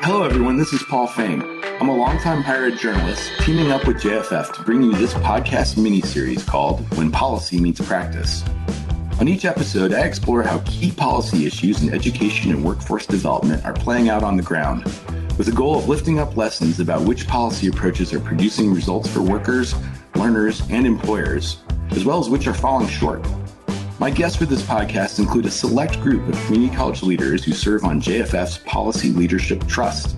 Hello everyone, this is Paul Fain. I'm a longtime pirate journalist teaming up with JFF to bring you this podcast mini-series called When Policy Meets Practice. On each episode, I explore how key policy issues in education and workforce development are playing out on the ground, with the goal of lifting up lessons about which policy approaches are producing results for workers, learners, and employers, as well as which are falling short. My guests for this podcast include a select group of community college leaders who serve on JFF's Policy Leadership Trust.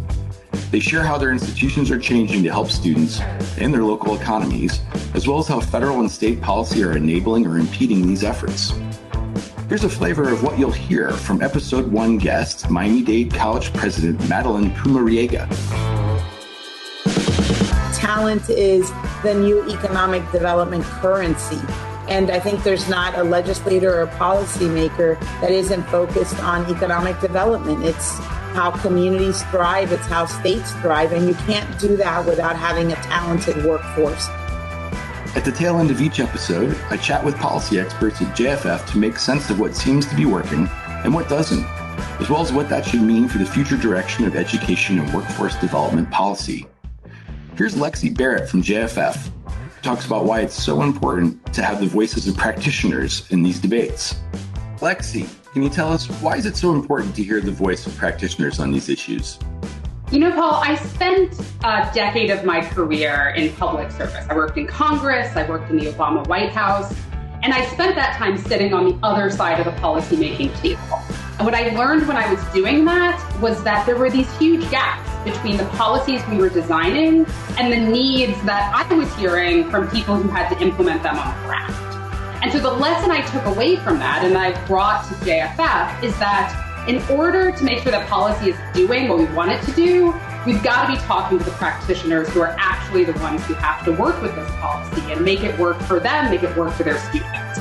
They share how their institutions are changing to help students and their local economies, as well as how federal and state policy are enabling or impeding these efforts. Here's a flavor of what you'll hear from Episode 1 guest, Miami-Dade College President Madeline Pumariega. Talent is the new economic development currency. And I think there's not a legislator or policymaker that isn't focused on economic development. It's how communities thrive. It's how states thrive. And you can't do that without having a talented workforce. At the tail end of each episode, I chat with policy experts at JFF to make sense of what seems to be working and what doesn't, as well as what that should mean for the future direction of education and workforce development policy. Here's Lexi Barrett from JFF. Talks about why it's so important to have the voices of practitioners in these debates. Lexi, can you tell us why is it so important to hear the voice of practitioners on these issues? You know, Paul, I spent a decade of my career in public service. I worked in Congress, I worked in the Obama White House, and I spent that time sitting on the other side of the policymaking table. And what I learned when I was doing that was that there were these huge gaps between the policies we were designing and the needs that I was hearing from people who had to implement them on the ground. And so the lesson I took away from that and I've brought to JFF is that in order to make sure that policy is doing what we want it to do, we've got to be talking to the practitioners who are actually the ones who have to work with this policy and make it work for them, make it work for their students.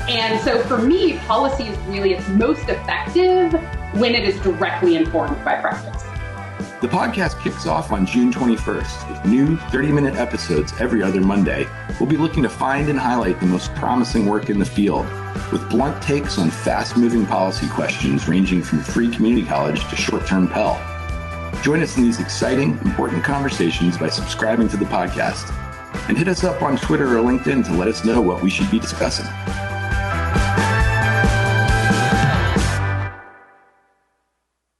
And so for me, policy is really its most effective when it is directly informed by practice. The podcast kicks off on June 21st with new 30-minute episodes every other Monday. We'll be looking to find and highlight the most promising work in the field with blunt takes on fast-moving policy questions ranging from free community college to short-term Pell. Join us in these exciting, important conversations by subscribing to the podcast and hit us up on Twitter or LinkedIn to let us know what we should be discussing.